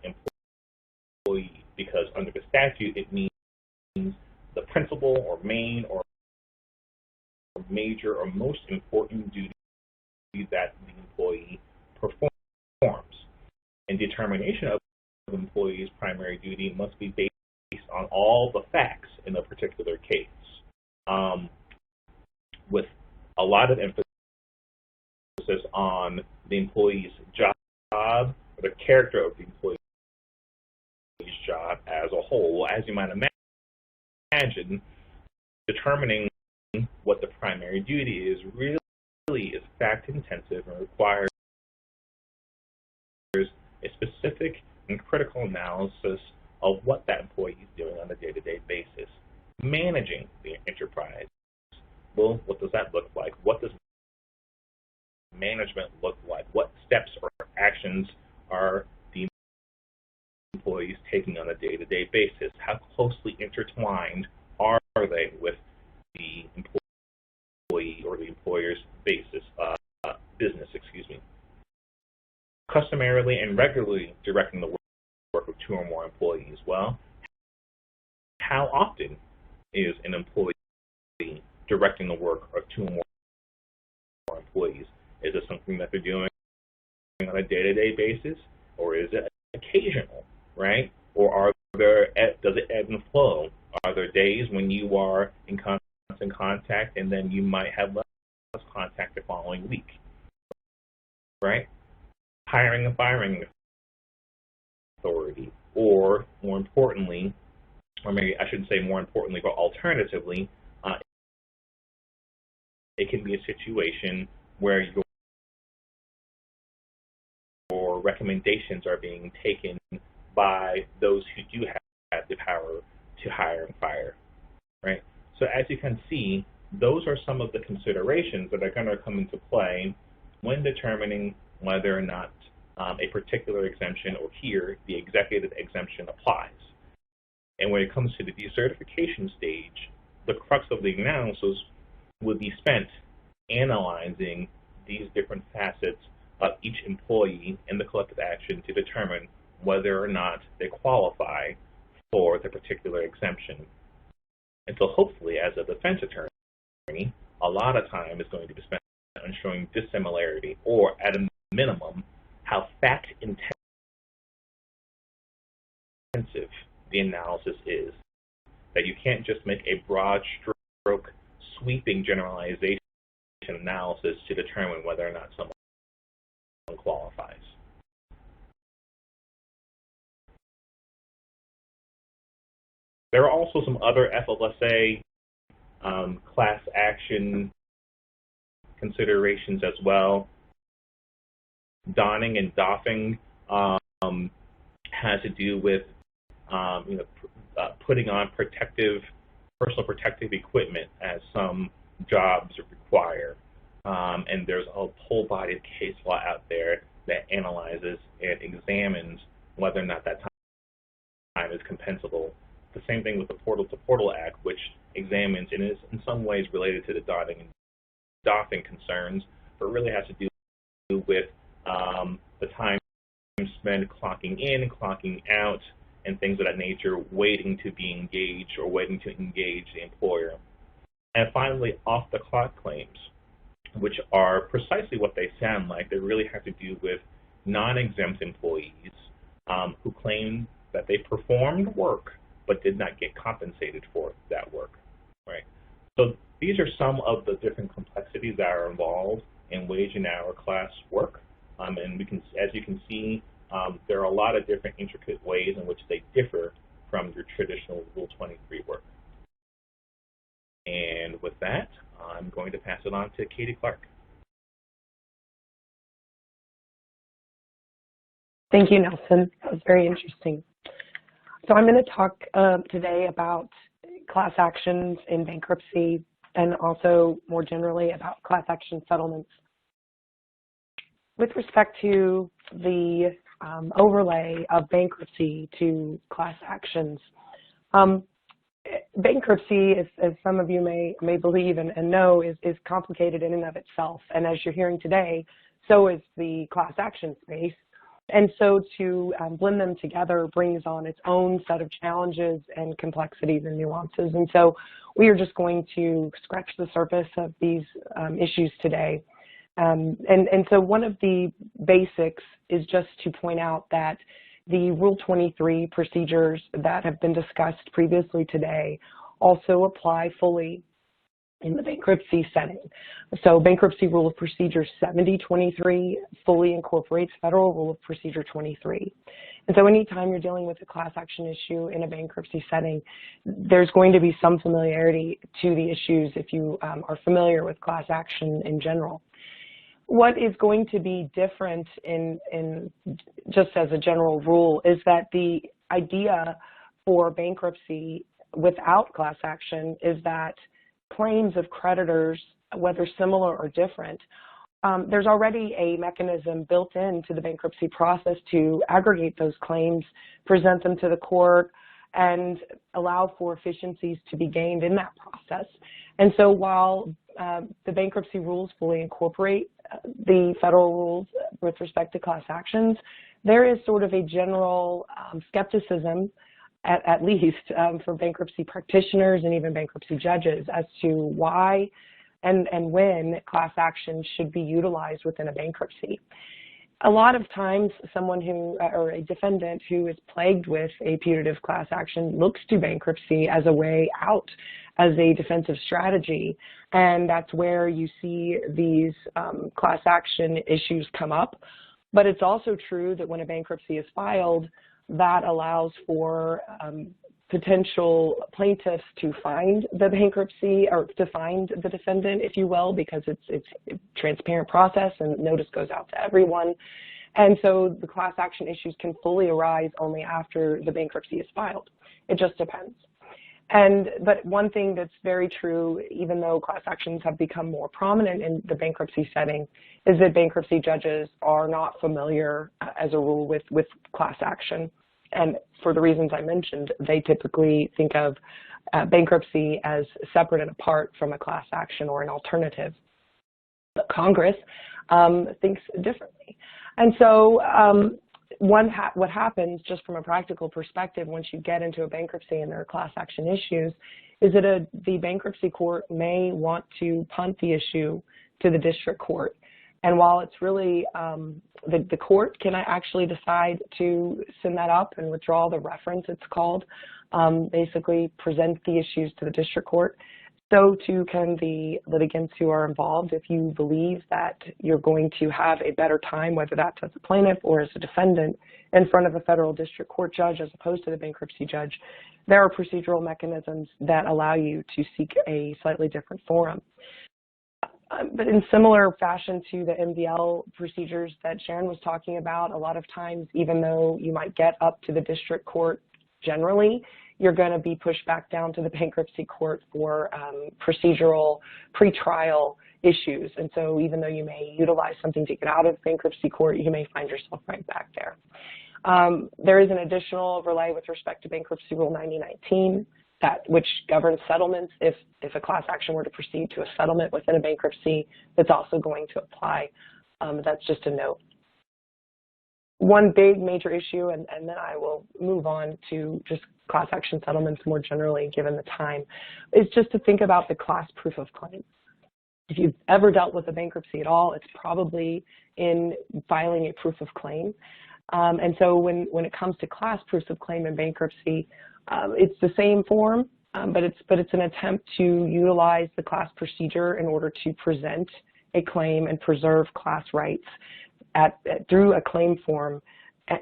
employee, because under the statute it means the principal or main or major or most important duty that the employee performs. And determination of the employee's primary duty must be based on all the facts in a particular case, with a lot of emphasis on the employee's job or the character of the employee's job as a whole. As you might imagine, determining what the primary duty is really is fact-intensive and requires a specific and critical analysis of what that employee is doing on a day-to-day basis. Managing the enterprise, well, what does that look like? What does management look like? What steps or actions are the employees taking on a day-to-day basis? How closely intertwined are they with the employee or the employer's business? Customarily and regularly directing the work of 2 or more employees. Well, how often is an employee directing the work of 2 or more employees? Is it something that they're doing on a day-to-day basis, or is it occasional, right? Or does it ebb and flow? Are there days when you are in constant contact and then you might have less contact the following week, right? Hiring and firing authority, or more importantly, or maybe I shouldn't say more importantly, but alternatively, it can be a situation where your recommendations are being taken by those who do have the power to hire and fire, right? So as you can see, those are some of the considerations that are going to come into play when determining whether or not a particular exemption, or here, the executive exemption, applies. And when it comes to the decertification stage, the crux of the analysis would be spent analyzing these different facets of each employee in the collective action to determine whether or not they qualify for the particular exemption. And so hopefully, as a defense attorney, a lot of time is going to be spent on showing dissimilarity, or at a minimum, how fact-intensive the analysis is. That you can't just make a broad stroke, sweeping generalization analysis to determine whether or not someone qualifies. There are also some other FLSA class action considerations as well. Donning and doffing has to do with putting on personal protective equipment, as some jobs require. And there's a whole body of case law out there that analyzes and examines whether or not that time is compensable. The same thing with the Portal to Portal Act, which examines and is in some ways related to the donning and doffing concerns, but really has to do with the time spent clocking in, clocking out, and things of that nature, waiting to be engaged or waiting to engage the employer. And finally, off-the-clock claims, which are precisely what they sound like. They really have to do with non-exempt employees who claim that they performed work but did not get compensated for that work, right? So these are some of the different complexities that are involved in wage and hour class work. And we can, as you can see, there are a lot of different intricate ways in which they differ from your traditional Rule 23 work. And with that, I'm going to pass it on to Katie Clark. Thank you, Nelson. That was very interesting. So I'm going to talk today about class actions in bankruptcy and also more generally about class action settlements. With respect to the overlay of bankruptcy to class actions, bankruptcy, as some of you may believe and know, is complicated in and of itself. And as you're hearing today, so is the class action space. And so to blend them together brings on its own set of challenges and complexities and nuances. And so we are just going to scratch the surface of these issues today. And so one of the basics is just to point out that the Rule 23 procedures that have been discussed previously today also apply fully in the bankruptcy setting. So Bankruptcy Rule of Procedure 7023 fully incorporates Federal Rule of Procedure 23. And so anytime you're dealing with a class action issue in a bankruptcy setting, there's going to be some familiarity to the issues if you are familiar with class action in general. What is going to be different in just as a general rule is that the idea for bankruptcy without class action is that claims of creditors, whether similar or different, there's already a mechanism built into the bankruptcy process to aggregate those claims, present them to the court, and allow for efficiencies to be gained in that process. And so while the bankruptcy rules fully incorporate the federal rules with respect to class actions, there is sort of a general skepticism, at least for bankruptcy practitioners and even bankruptcy judges, as to why and when class actions should be utilized within a bankruptcy. A lot of times someone who, or a defendant who is plagued with a putative class action looks to bankruptcy as a way out, as a defensive strategy, and that's where you see these class action issues come up. But it's also true that when a bankruptcy is filed, that allows for potential plaintiffs to find the bankruptcy, or to find the defendant, if you will, because it's a transparent process and notice goes out to everyone. And so the class action issues can fully arise only after the bankruptcy is filed. It just depends. But one thing that's very true, even though class actions have become more prominent in the bankruptcy setting, is that bankruptcy judges are not familiar, as a rule, with class action. And for the reasons I mentioned, they typically think of bankruptcy as separate and apart from a class action or an alternative. But Congress thinks differently. And so what happens, just from a practical perspective, once you get into a bankruptcy and there are class action issues, is that the bankruptcy court may want to punt the issue to the district court. And while it's really, the court can actually decide to send that up and withdraw the reference, it's called, basically present the issues to the district court. So too can the litigants who are involved. If you believe that you're going to have a better time, whether that's as a plaintiff or as a defendant, in front of a federal district court judge as opposed to the bankruptcy judge, there are procedural mechanisms that allow you to seek a slightly different forum. But in similar fashion to the MDL procedures that Sharon was talking about, a lot of times, even though you might get up to the district court generally, you're going to be pushed back down to the bankruptcy court for procedural pretrial issues. And so even though you may utilize something to get out of bankruptcy court, you may find yourself right back there. There is an additional overlay with respect to Bankruptcy Rule 9019, which governs settlements. If a class action were to proceed to a settlement within a bankruptcy, that's also going to apply. That's just a note. One big major issue, and then I will move on to just class action settlements more generally given the time, is just to think about the class proof of claim. If you've ever dealt with a bankruptcy at all, it's probably in filing a proof of claim. And so when it comes to class proofs of claim in bankruptcy, it's the same form, but it's an attempt to utilize the class procedure in order to present a claim and preserve class rights through a claim form,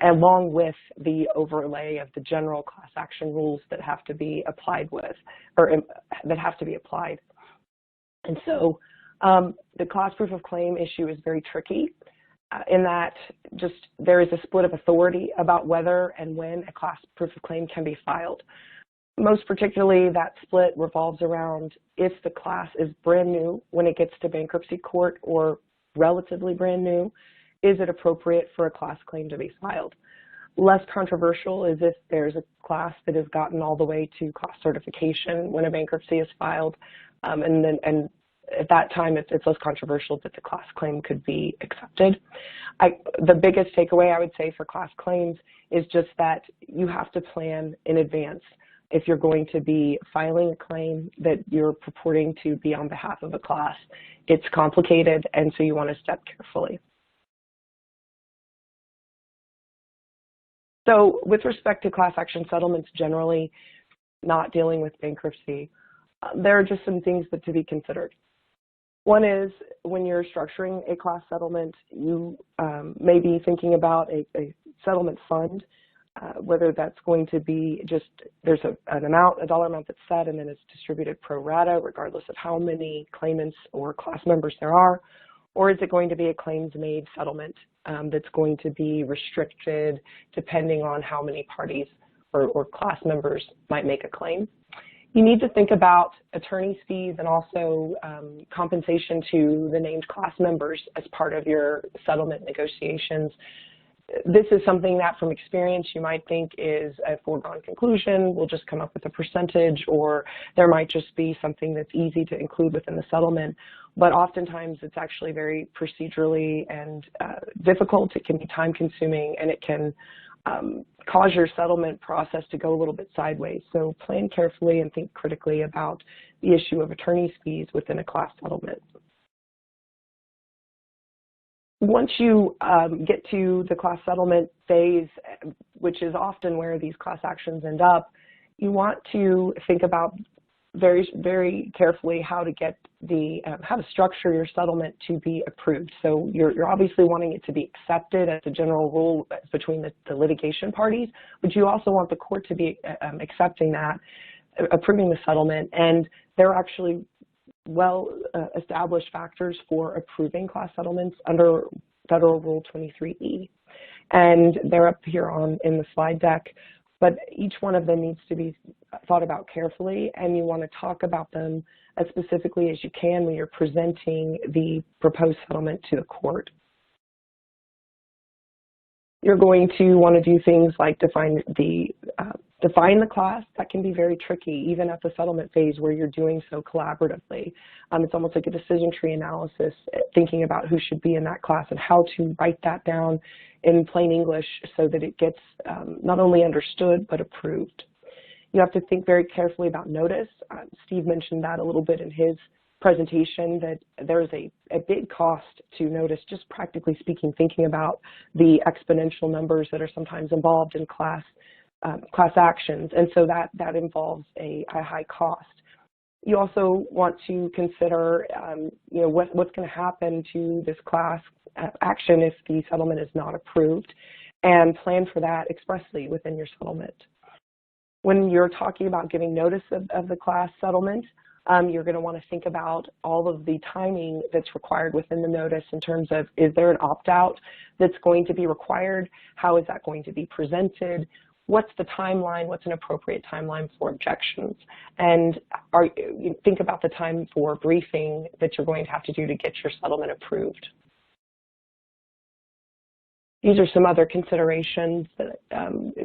along with the overlay of the general class action rules that have to be applied And so the class proof of claim issue is very tricky in that there is a split of authority about whether and when a class proof of claim can be filed. Most particularly, that split revolves around if the class is brand new when it gets to bankruptcy court or relatively brand new, is it appropriate for a class claim to be filed? Less controversial is if there's a class that has gotten all the way to class certification when a bankruptcy is filed, and at that time it's less controversial that the class claim could be accepted. The biggest takeaway I would say for class claims is just that you have to plan in advance. If you're going to be filing a claim that you're purporting to be on behalf of a class, it's complicated, and so you want to step carefully. So with respect to class action settlements generally, not dealing with bankruptcy, there are just some things to be considered. One is when you're structuring a class settlement, you may be thinking about a settlement fund, whether that's going to be there's a dollar amount that's set and then it's distributed pro rata regardless of how many claimants or class members there are, or is it going to be a claims-made settlement that's going to be restricted depending on how many parties or class members might make a claim. You need to think about attorney's fees and also compensation to the named class members as part of your settlement negotiations. This is something that from experience you might think is a foregone conclusion. We'll just come up with a percentage, or there might just be something that's easy to include within the settlement. But oftentimes it's actually very procedurally and difficult. It can be time consuming, and it can cause your settlement process to go a little bit sideways. So plan carefully and think critically about the issue of attorney's fees within a class settlement. Once you get to the class settlement phase, which is often where these class actions end up, you want to think about very, very carefully how to get how to structure your settlement to be approved. So you're obviously wanting it to be accepted as a general rule between the litigation parties, but you also want the court to be accepting that, approving the settlement, and there are actually well-established factors for approving class settlements under Federal Rule 23E. And they're up here in the slide deck, but each one of them needs to be thought about carefully, and you want to talk about them as specifically as you can when you're presenting the proposed settlement to the court. You're going to want to do things like define the class. That can be very tricky, even at the settlement phase where you're doing so collaboratively. It's almost like a decision tree analysis, thinking about who should be in that class and how to write that down in plain English so that it gets not only understood but approved. You have to think very carefully about notice. Steve mentioned that a little bit in his presentation, that there's a big cost to notice, just practically speaking, thinking about the exponential numbers that are sometimes involved in class actions, and so that involves a high cost. You also want to consider, what's going to happen to this class action if the settlement is not approved, and plan for that expressly within your settlement. When you're talking about giving notice of the class settlement, you're going to want to think about all of the timing that's required within the notice in terms of, is there an opt-out that's going to be required? How is that going to be presented? What's the timeline? What's an appropriate timeline for objections? And think about the time for briefing that you're going to have to do to get your settlement approved. These are some other considerations that,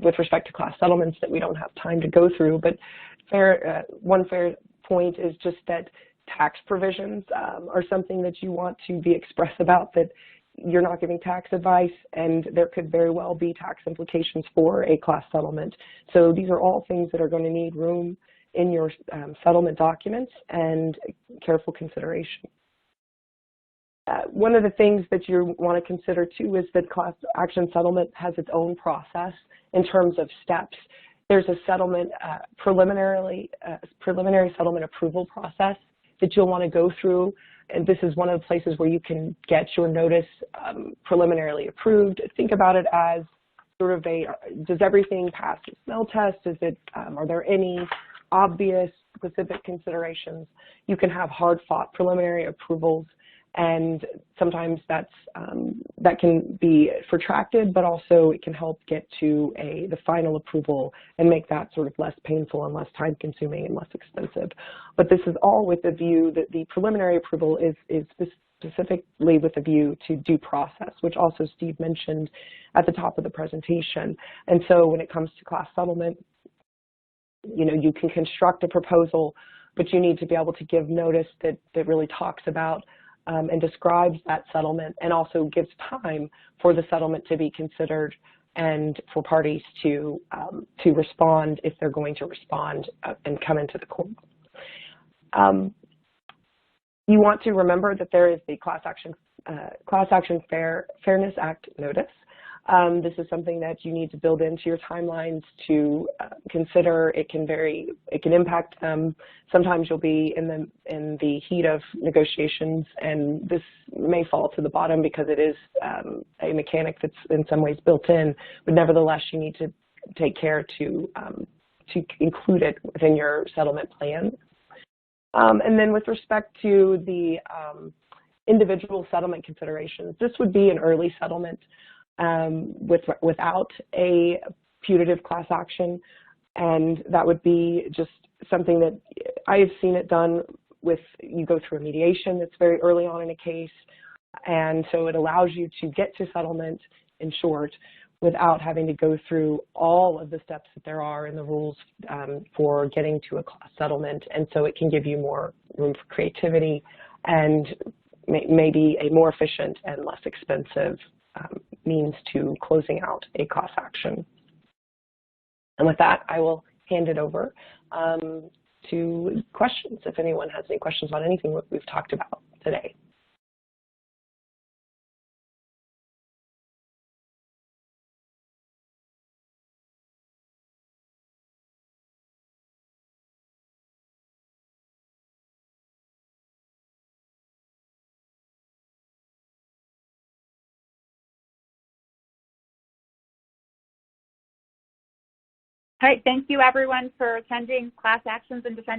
with respect to class settlements that we don't have time to go through, but one fair point is just that tax provisions are something that you want to be express about, that you're not giving tax advice, and there could very well be tax implications for a class settlement. So these are all things that are going to need room in your settlement documents and careful consideration. One of the things that you want to consider too is that class action settlement has its own process in terms of steps. There's a settlement preliminary settlement approval process that you'll want to go through, and this is one of the places where you can get your notice preliminarily approved. Think about it as sort of does everything pass the smell test? Are there any obvious specific considerations? You can have hard-fought preliminary approvals, and sometimes that can be protracted, but also it can help get to the final approval and make that sort of less painful and less time-consuming and less expensive. But this is all with the view that the preliminary approval is specifically with a view to due process, which also Steve mentioned at the top of the presentation. And so when it comes to class settlement, you can construct a proposal, but you need to be able to give notice that really talks about and describes that settlement, and also gives time for the settlement to be considered and for parties to respond if they're going to respond and come into the court. You want to remember that there is the Class Action Fairness Act notice. This is something that you need to build into your timelines to consider. It can impact. Sometimes you'll be in the heat of negotiations, and this may fall to the bottom because it is a mechanic that's in some ways built in. But nevertheless, you need to take care to include it within your settlement plan. And then with respect to the individual settlement considerations, this would be an early settlement. Without a putative class action, and that would be just something that I have seen it done with. You go through a mediation that's very early on in a case, and so it allows you to get to settlement, in short, without having to go through all of the steps that there are in the rules for getting to a class settlement, and so it can give you more room for creativity and maybe a more efficient and less expensive means to closing out a class action. And with that, I will hand it over to questions, if anyone has any questions on anything we've talked about today. All right, thank you everyone for attending Class Actions and Defense